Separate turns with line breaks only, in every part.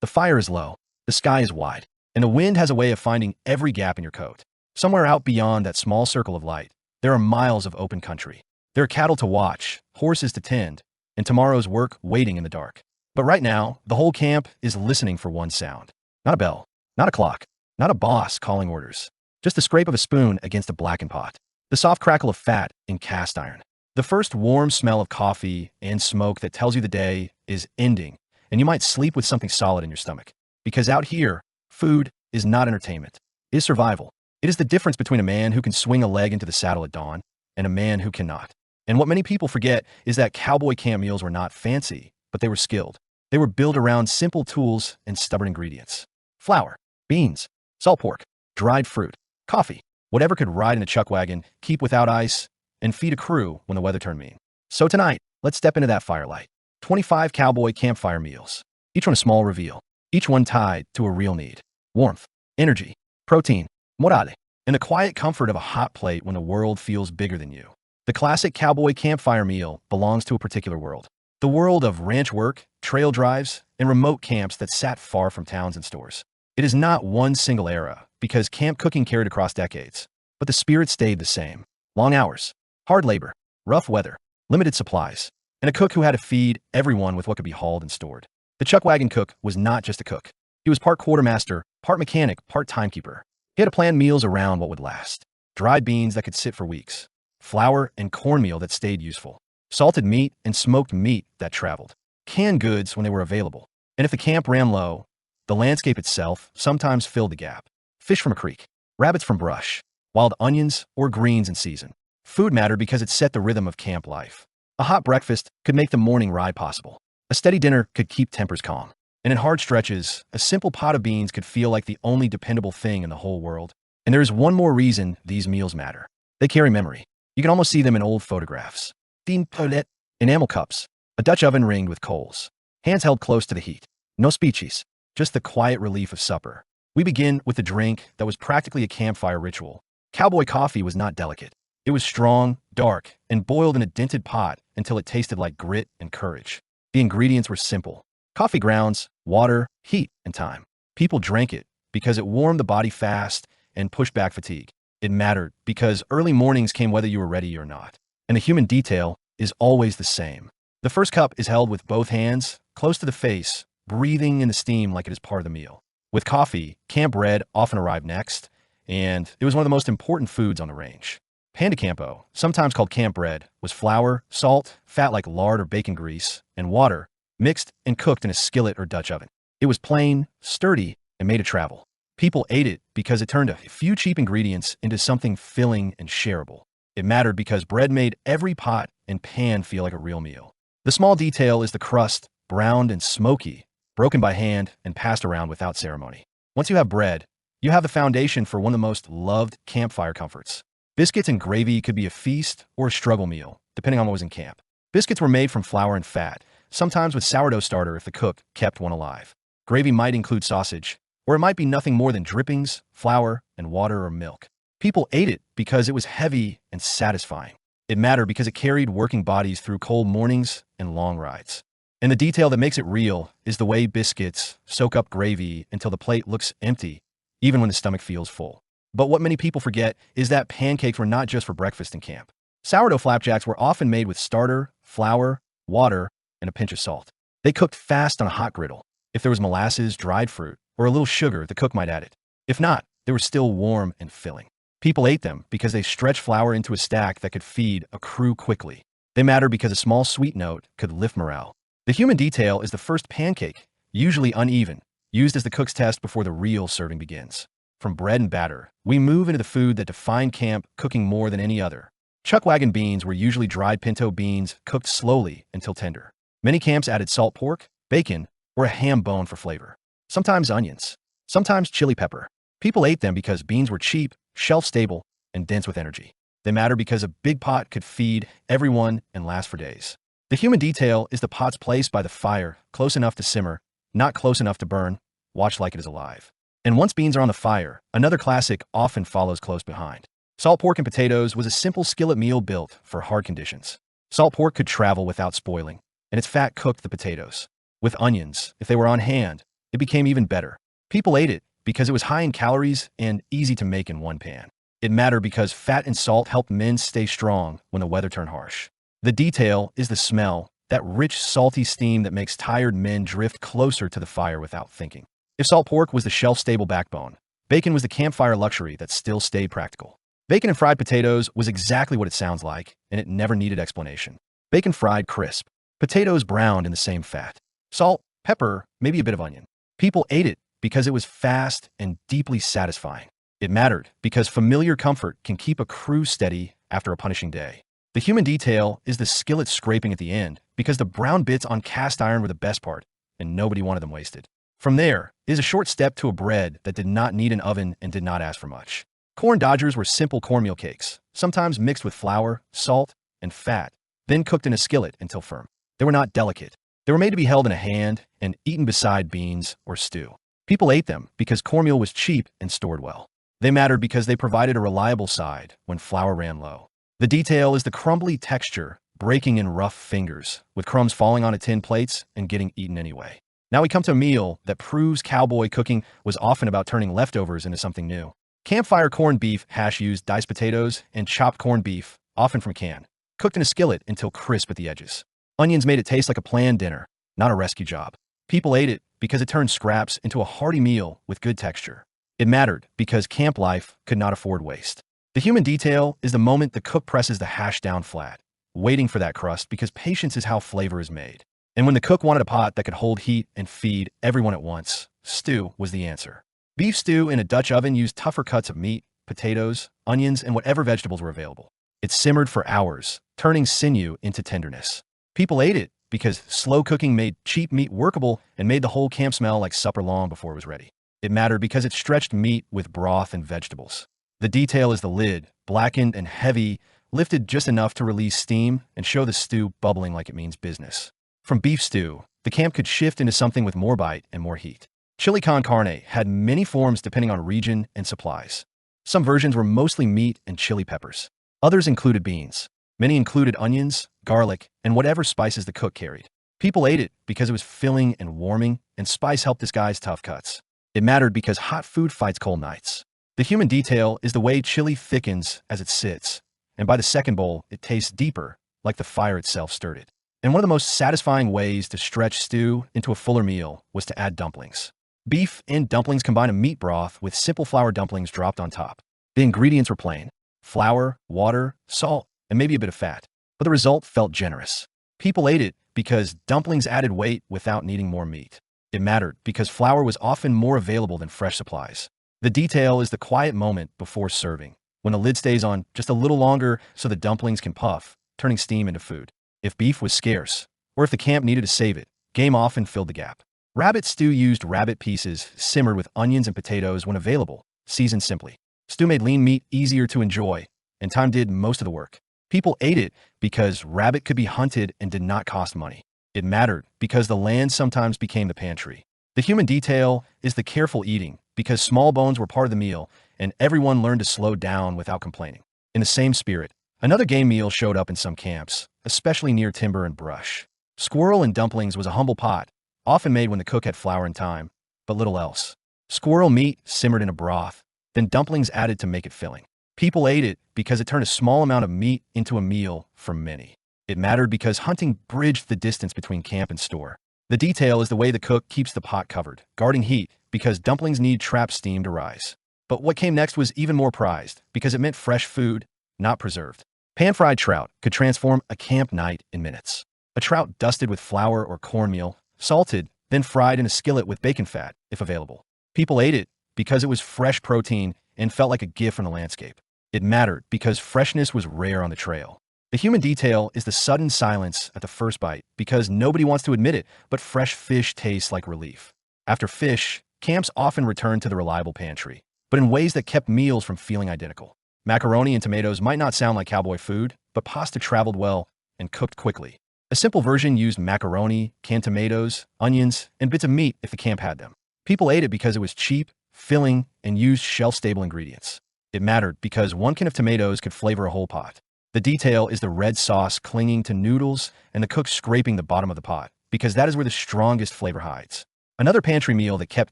The fire is low, the sky is wide, and the wind has a way of finding every gap in your coat. Somewhere out beyond that small circle of light, there are miles of open country. There are cattle to watch, horses to tend, and tomorrow's work waiting in the dark. But right now, the whole camp is listening for one sound. Not a bell, not a clock, not a boss calling orders. Just the scrape of a spoon against a blackened pot. The soft crackle of fat in cast iron. The first warm smell of coffee and smoke that tells you the day is ending, and you might sleep with something solid in your stomach. Because out here, food is not entertainment. It is survival. It is the difference between a man who can swing a leg into the saddle at dawn and a man who cannot. And what many people forget is that cowboy camp meals were not fancy, but they were skilled. They were built around simple tools and stubborn ingredients. Flour, beans, salt pork, dried fruit, coffee, whatever could ride in a chuck wagon, keep without ice, and feed a crew when the weather turned mean. So tonight, let's step into that firelight. 25 cowboy campfire meals, each one a small reveal, each one tied to a real need. Warmth, energy, protein, morale, and the quiet comfort of a hot plate when the world feels bigger than you. The classic cowboy campfire meal belongs to a particular world. The world of ranch work, trail drives, and remote camps that sat far from towns and stores. It is not one single era, because camp cooking carried across decades. But the spirit stayed the same. Long hours, hard labor, rough weather, limited supplies, and a cook who had to feed everyone with what could be hauled and stored. The chuck wagon cook was not just a cook. He was part quartermaster, part mechanic, part timekeeper. He had to plan meals around what would last. Dried beans that could sit for weeks. Flour and cornmeal that stayed useful. Salted meat and smoked meat that traveled. Canned goods when they were available. And if the camp ran low, the landscape itself sometimes filled the gap. Fish from a creek, rabbits from brush, wild onions or greens in season. Food mattered because it set the rhythm of camp life. A hot breakfast could make the morning ride possible. A steady dinner could keep tempers calm. And in hard stretches, a simple pot of beans could feel like the only dependable thing in the whole world. And there is one more reason these meals matter. They carry memory. You can almost see them in old photographs. Tin poulet, enamel cups, a Dutch oven ringed with coals. Hands held close to the heat. No speeches, just the quiet relief of supper. We begin with a drink that was practically a campfire ritual. Cowboy coffee was not delicate. It was strong, dark, and boiled in a dented pot until it tasted like grit and courage. The ingredients were simple. Coffee grounds, water, heat, and time. People drank it because it warmed the body fast and pushed back fatigue. It mattered because early mornings came whether you were ready or not. And the human detail is always the same. The first cup is held with both hands, close to the face, breathing in the steam like it is part of the meal. With coffee, camp bread often arrived next, and it was one of the most important foods on the range. Pan de campo, sometimes called camp bread, was flour, salt, fat like lard or bacon grease, and water, mixed and cooked in a skillet or Dutch oven. It was plain, sturdy, and made to travel. People ate it because it turned a few cheap ingredients into something filling and shareable. It mattered because bread made every pot and pan feel like a real meal. The small detail is the crust, browned and smoky, broken by hand and passed around without ceremony. Once you have bread, you have the foundation for one of the most loved campfire comforts. Biscuits and gravy could be a feast or a struggle meal, depending on what was in camp. Biscuits were made from flour and fat, sometimes with sourdough starter if the cook kept one alive. Gravy might include sausage, or it might be nothing more than drippings, flour, and water or milk. People ate it because it was heavy and satisfying. It mattered because it carried working bodies through cold mornings and long rides. And the detail that makes it real is the way biscuits soak up gravy until the plate looks empty, even when the stomach feels full. But what many people forget is that pancakes were not just for breakfast in camp. Sourdough flapjacks were often made with starter, flour, water, and a pinch of salt. They cooked fast on a hot griddle. If there was molasses, dried fruit, or a little sugar, the cook might add it. If not, they were still warm and filling. People ate them because they stretched flour into a stack that could feed a crew quickly. They mattered because a small sweet note could lift morale. The human detail is the first pancake, usually uneven, used as the cook's test before the real serving begins. From bread and batter, we move into the food that defined camp cooking more than any other. Chuck wagon beans were usually dried pinto beans cooked slowly until tender. Many camps added salt pork, bacon, or a ham bone for flavor. Sometimes onions, sometimes chili pepper. People ate them because beans were cheap, shelf-stable, and dense with energy. They matter because a big pot could feed everyone and last for days. The human detail is the pots placed by the fire, close enough to simmer, not close enough to burn, watch like it is alive. And once beans are on the fire, another classic often follows close behind. Salt pork and potatoes was a simple skillet meal built for hard conditions. Salt pork could travel without spoiling, and its fat cooked the potatoes. With onions, if they were on hand, it became even better. People ate it because it was high in calories and easy to make in one pan. It mattered because fat and salt helped men stay strong when the weather turned harsh. The detail is the smell, that rich, salty steam that makes tired men drift closer to the fire without thinking. If salt pork was the shelf-stable backbone, bacon was the campfire luxury that still stayed practical. Bacon and fried potatoes was exactly what it sounds like, and it never needed explanation. Bacon fried crisp, potatoes browned in the same fat, salt, pepper, maybe a bit of onion. People ate it because it was fast and deeply satisfying. It mattered because familiar comfort can keep a crew steady after a punishing day. The human detail is the skillet scraping at the end because the brown bits on cast iron were the best part, and nobody wanted them wasted. From there is a short step to a bread that did not need an oven and did not ask for much. Corn dodgers were simple cornmeal cakes, sometimes mixed with flour, salt, and fat, then cooked in a skillet until firm. They were not delicate. They were made to be held in a hand and eaten beside beans or stew. People ate them because cornmeal was cheap and stored well. They mattered because they provided a reliable side when flour ran low. The detail is the crumbly texture, breaking in rough fingers, with crumbs falling onto tin plates and getting eaten anyway. Now we come to a meal that proves cowboy cooking was often about turning leftovers into something new. Campfire corned beef hash used diced potatoes and chopped corned beef, often from can, cooked in a skillet until crisp at the edges. Onions made it taste like a planned dinner, not a rescue job. People ate it because it turned scraps into a hearty meal with good texture. It mattered because camp life could not afford waste. The human detail is the moment the cook presses the hash down flat, waiting for that crust because patience is how flavor is made. And when the cook wanted a pot that could hold heat and feed everyone at once, stew was the answer. Beef stew in a Dutch oven used tougher cuts of meat, potatoes, onions, and whatever vegetables were available. It simmered for hours, turning sinew into tenderness. People ate it because slow cooking made cheap meat workable and made the whole camp smell like supper long before it was ready. It mattered because it stretched meat with broth and vegetables. The detail is the lid, blackened and heavy, lifted just enough to release steam and show the stew bubbling like it means business. From beef stew, the camp could shift into something with more bite and more heat. Chili con carne had many forms depending on region and supplies. Some versions were mostly meat and chili peppers. Others included beans. Many included onions, garlic, and whatever spices the cook carried. People ate it because it was filling and warming, and spice helped disguise tough cuts. It mattered because hot food fights cold nights. The human detail is the way chili thickens as it sits, and by the second bowl, it tastes deeper, like the fire itself stirred it. And one of the most satisfying ways to stretch stew into a fuller meal was to add dumplings. Beef and dumplings combine a meat broth with simple flour dumplings dropped on top. The ingredients were plain: flour, water, salt, and maybe a bit of fat. But the result felt generous. People ate it because dumplings added weight without needing more meat. It mattered because flour was often more available than fresh supplies. The detail is the quiet moment before serving, when the lid stays on just a little longer so the dumplings can puff, turning steam into food. If beef was scarce, or if the camp needed to save it, game often filled the gap. Rabbit stew used rabbit pieces simmered with onions and potatoes when available, seasoned simply. Stew made lean meat easier to enjoy, and time did most of the work. People ate it because rabbit could be hunted and did not cost money. It mattered because the land sometimes became the pantry. The human detail is the careful eating because small bones were part of the meal and everyone learned to slow down without complaining. In the same spirit, another game meal showed up in some camps, especially near timber and brush. Squirrel and dumplings was a humble pot, often made when the cook had flour and time, but little else. Squirrel meat simmered in a broth, then dumplings added to make it filling. People ate it because it turned a small amount of meat into a meal for many. It mattered because hunting bridged the distance between camp and store. The detail is the way the cook keeps the pot covered, guarding heat, because dumplings need trapped steam to rise. But what came next was even more prized, because it meant fresh food, not preserved. Pan-fried trout could transform a camp night in minutes. A trout dusted with flour or cornmeal, salted, then fried in a skillet with bacon fat, if available. People ate it because it was fresh protein and felt like a gift from the landscape. It mattered because freshness was rare on the trail. The human detail is the sudden silence at the first bite because nobody wants to admit it, but fresh fish tastes like relief. After fish, camps often returned to the reliable pantry, but in ways that kept meals from feeling identical. Macaroni and tomatoes might not sound like cowboy food, but pasta traveled well and cooked quickly. A simple version used macaroni, canned tomatoes, onions, and bits of meat if the camp had them. People ate it because it was cheap, filling, and used shelf-stable ingredients. It mattered because one can of tomatoes could flavor a whole pot. The detail is the red sauce clinging to noodles and the cook scraping the bottom of the pot, because that is where the strongest flavor hides. Another pantry meal that kept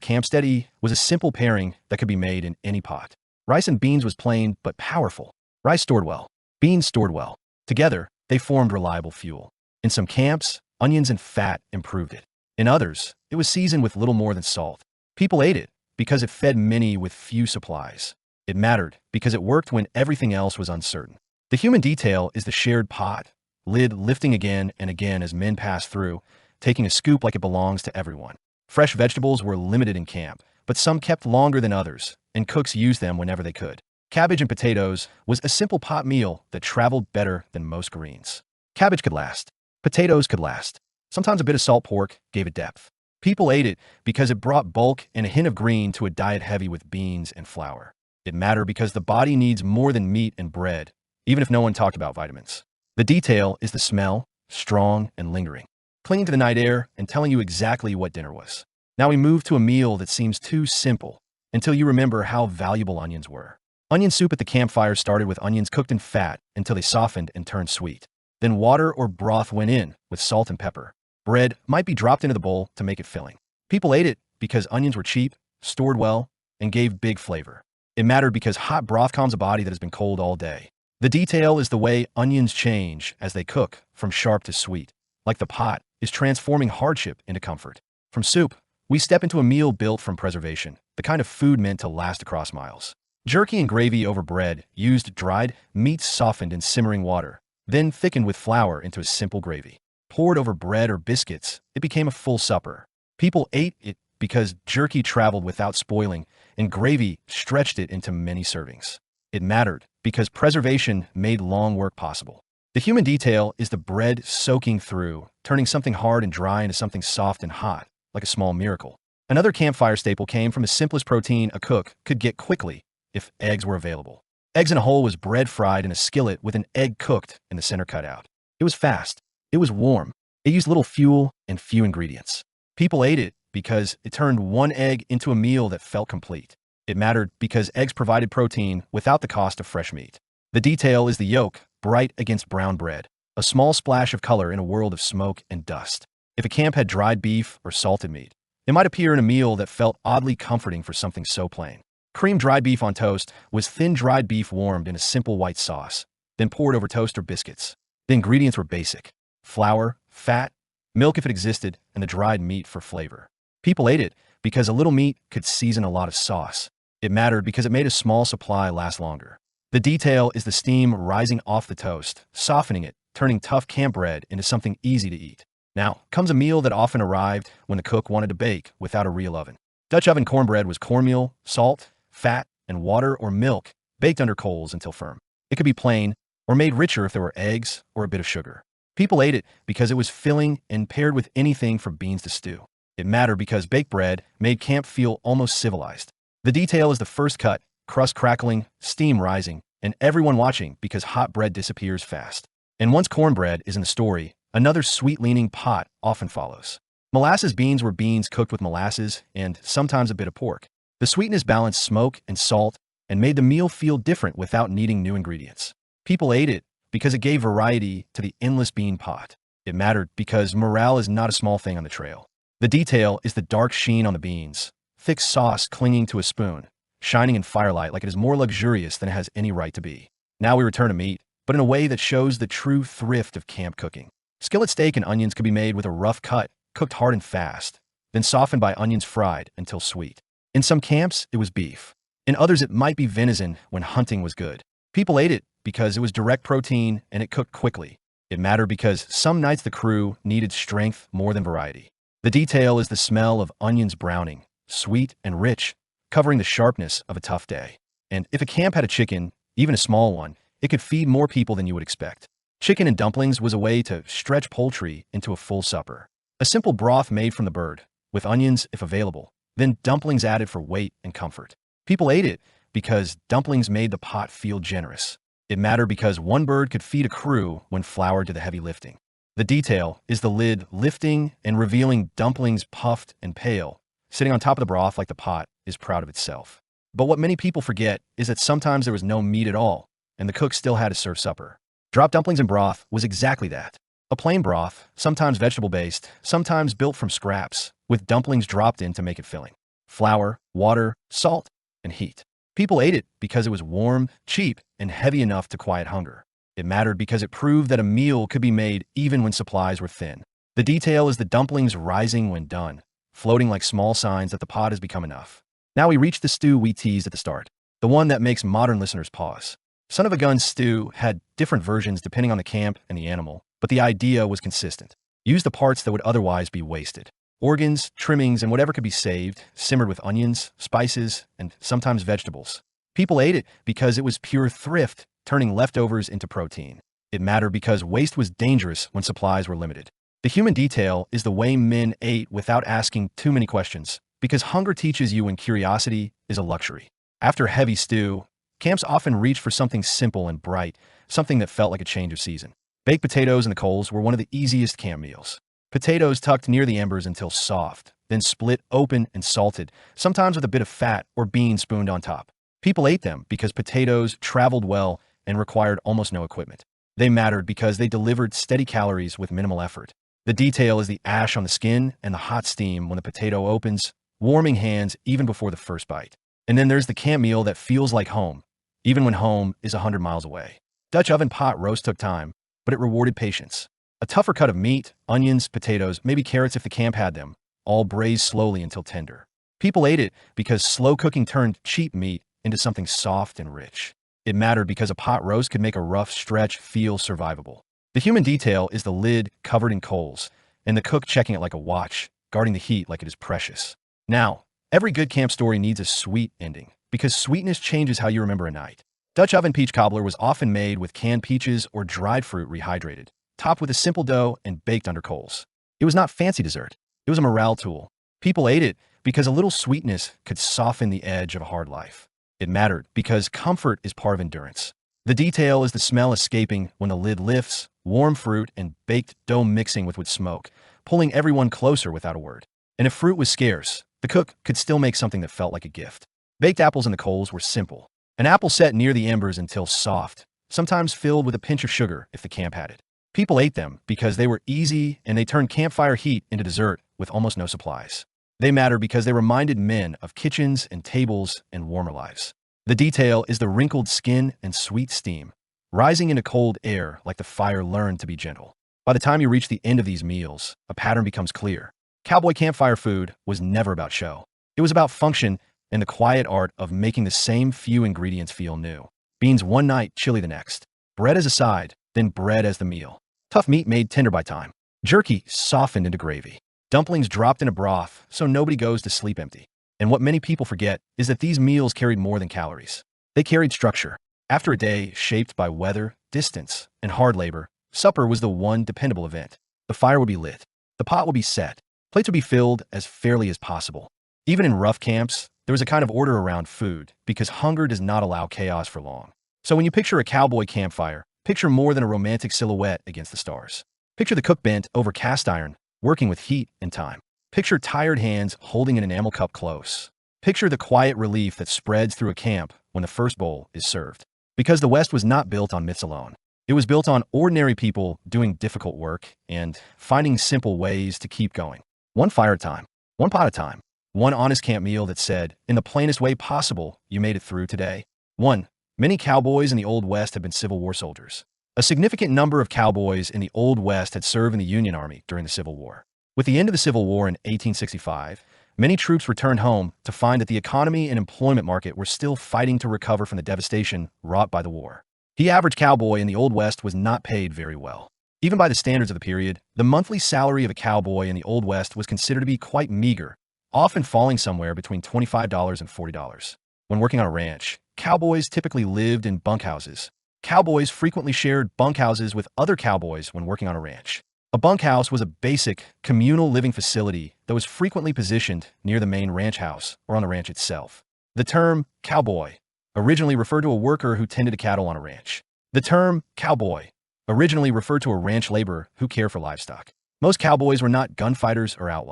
camp steady was a simple pairing that could be made in any pot. Rice and beans was plain but powerful. Rice stored well. Beans stored well. Together, they formed reliable fuel. In some camps, onions and fat improved it. In others, it was seasoned with little more than salt. People ate it because it fed many with few supplies. It mattered because it worked when everything else was uncertain. The human detail is the shared pot, lid lifting again and again as men passed through, taking a scoop like it belongs to everyone. Fresh vegetables were limited in camp, but some kept longer than others, and cooks used them whenever they could. Cabbage and potatoes was a simple pot meal that traveled better than most greens. Cabbage could last. Potatoes could last. Sometimes a bit of salt pork gave it depth. People ate it because it brought bulk and a hint of green to a diet heavy with beans and flour. It mattered because the body needs more than meat and bread, even if no one talked about vitamins. The detail is the smell, strong and lingering, clinging to the night air and telling you exactly what dinner was. Now we move to a meal that seems too simple until you remember how valuable onions were. Onion soup at the campfire started with onions cooked in fat until they softened and turned sweet. Then water or broth went in with salt and pepper. Bread might be dropped into the bowl to make it filling. People ate it because onions were cheap, stored well, and gave big flavor. It mattered because hot broth calms a body that has been cold all day. The detail is the way onions change as they cook, from sharp to sweet. Like the pot is transforming hardship into comfort. From soup, we step into a meal built from preservation, the kind of food meant to last across miles. Jerky and gravy over bread used dried meats softened in simmering water, then thickened with flour into a simple gravy. Poured over bread or biscuits, it became a full supper. People ate it because jerky traveled without spoiling, and gravy stretched it into many servings. It mattered because preservation made long work possible. The human detail is the bread soaking through, turning something hard and dry into something soft and hot, like a small miracle. Another campfire staple came from the simplest protein a cook could get quickly if eggs were available. Eggs in a hole was bread fried in a skillet with an egg cooked in the center cut out. It was fast. It was warm. It used little fuel and few ingredients. People ate it because it turned one egg into a meal that felt complete. It mattered because eggs provided protein without the cost of fresh meat. The detail is the yolk, bright against brown bread, a small splash of color in a world of smoke and dust. If a camp had dried beef or salted meat, it might appear in a meal that felt oddly comforting for something so plain. Creamed dried beef on toast was thin dried beef warmed in a simple white sauce, then poured over toast or biscuits. The ingredients were basic: flour, fat, milk if it existed, and the dried meat for flavor. People ate it because a little meat could season a lot of sauce. It mattered because it made a small supply last longer. The detail is the steam rising off the toast, softening it, turning tough camp bread into something easy to eat. Now comes a meal that often arrived when the cook wanted to bake without a real oven. Dutch oven cornbread was cornmeal, salt, fat, and water or milk baked under coals until firm. It could be plain or made richer if there were eggs or a bit of sugar. People ate it because it was filling and paired with anything from beans to stew. It mattered because baked bread made camp feel almost civilized. The detail is the first cut, crust crackling, steam rising, and everyone watching because hot bread disappears fast. And once cornbread is in the story, another sweet-leaning pot often follows. Molasses beans were beans cooked with molasses and sometimes a bit of pork. The sweetness balanced smoke and salt and made the meal feel different without needing new ingredients. People ate it because it gave variety to the endless bean pot. It mattered because morale is not a small thing on the trail. The detail is the dark sheen on the beans, thick sauce clinging to a spoon, shining in firelight like it is more luxurious than it has any right to be. Now we return to meat, but in a way that shows the true thrift of camp cooking. Skillet steak and onions could be made with a rough cut, cooked hard and fast, then softened by onions fried until sweet. In some camps, it was beef. In others, it might be venison when hunting was good. People ate it because it was direct protein and it cooked quickly. It mattered because some nights the crew needed strength more than variety. The detail is the smell of onions browning, sweet and rich, covering the sharpness of a tough day. And if a camp had a chicken, even a small one, it could feed more people than you would expect. Chicken and dumplings was a way to stretch poultry into a full supper. A simple broth made from the bird, with onions if available, then dumplings added for weight and comfort. People ate it because dumplings made the pot feel generous. It mattered because one bird could feed a crew when flour did the heavy lifting. The detail is the lid lifting and revealing dumplings puffed and pale, sitting on top of the broth like the pot is proud of itself. But what many people forget is that sometimes there was no meat at all, and the cook still had to serve supper. Drop dumplings and broth was exactly that. A plain broth, sometimes vegetable-based, sometimes built from scraps, with dumplings dropped in to make it filling. Flour, water, salt, and heat. People ate it because it was warm, cheap, and heavy enough to quiet hunger. It mattered because it proved that a meal could be made even when supplies were thin. The detail is the dumplings rising when done, floating like small signs that the pot has become enough. Now we reach the stew we teased at the start, the one that makes modern listeners pause. Son of a Gun stew had different versions depending on the camp and the animal, but the idea was consistent. Use the parts that would otherwise be wasted. Organs, trimmings, and whatever could be saved, simmered with onions, spices, and sometimes vegetables. People ate it because it was pure thrift, turning leftovers into protein. It mattered because waste was dangerous when supplies were limited. The human detail is the way men ate without asking too many questions, because hunger teaches you when curiosity is a luxury. After a heavy stew, camps often reached for something simple and bright, something that felt like a change of season. Baked potatoes in the coals were one of the easiest camp meals. Potatoes tucked near the embers until soft, then split open and salted, sometimes with a bit of fat or beans spooned on top. People ate them because potatoes traveled well and required almost no equipment. They mattered because they delivered steady calories with minimal effort. The detail is the ash on the skin and the hot steam when the potato opens, warming hands even before the first bite. And then there's the camp meal that feels like home, even when home is 100 miles away. Dutch oven pot roast took time, but it rewarded patience. A tougher cut of meat, onions, potatoes, maybe carrots if the camp had them, all braised slowly until tender. People ate it because slow cooking turned cheap meat into something soft and rich. It mattered because a pot roast could make a rough stretch feel survivable. The human detail is the lid covered in coals, and the cook checking it like a watch, guarding the heat like it is precious. Now, every good camp story needs a sweet ending, because sweetness changes how you remember a night. Dutch oven peach cobbler was often made with canned peaches or dried fruit rehydrated, topped with a simple dough and baked under coals. It was not fancy dessert. It was a morale tool. People ate it because a little sweetness could soften the edge of a hard life. It mattered because comfort is part of endurance. The detail is the smell escaping when the lid lifts, warm fruit and baked dough mixing with smoke, pulling everyone closer without a word. And if fruit was scarce, the cook could still make something that felt like a gift. Baked apples in the coals were simple. An apple set near the embers until soft, sometimes filled with a pinch of sugar if the camp had it. People ate them because they were easy and they turned campfire heat into dessert with almost no supplies. They matter because they reminded men of kitchens and tables and warmer lives. The detail is the wrinkled skin and sweet steam, rising into cold air like the fire learned to be gentle. By the time you reach the end of these meals, a pattern becomes clear. Cowboy campfire food was never about show. It was about function and the quiet art of making the same few ingredients feel new. Beans one night, chili the next. Bread as a side, then bread as the meal. Tough meat made tender by time. Jerky softened into gravy. Dumplings dropped in a broth so nobody goes to sleep empty. And what many people forget is that these meals carried more than calories. They carried structure. After a day shaped by weather, distance, and hard labor, supper was the one dependable event. The fire would be lit. The pot would be set. Plates would be filled as fairly as possible. Even in rough camps, there was a kind of order around food because hunger does not allow chaos for long. So when you picture a cowboy campfire, picture more than a romantic silhouette against the stars. Picture the cook bent over cast iron, working with heat and time. Picture tired hands holding an enamel cup close. Picture the quiet relief that spreads through a camp when the first bowl is served. Because the West was not built on myths alone. It was built on ordinary people doing difficult work and finding simple ways to keep going. One fire at a time, one pot at a time, one honest camp meal that said, in the plainest way possible, you made it through today. 1. Many cowboys in the Old West had been Civil War soldiers. A significant number of cowboys in the Old West had served in the Union Army during the Civil War. With the end of the Civil War in 1865, many troops returned home to find that the economy and employment market were still fighting to recover from the devastation wrought by the war. The average cowboy in the Old West was not paid very well. Even by the standards of the period, the monthly salary of a cowboy in the Old West was considered to be quite meager, often falling somewhere between $25 and $40. When working on a ranch, cowboys typically lived in bunkhouses. Cowboys frequently shared bunkhouses with other cowboys when working on a ranch. A bunkhouse was a basic, communal living facility that was frequently positioned near the main ranch house or on the ranch itself. The term cowboy originally referred to a worker who tended to cattle on a ranch. The term cowboy originally referred to a ranch laborer who cared for livestock. Most cowboys were not gunfighters or outlaws.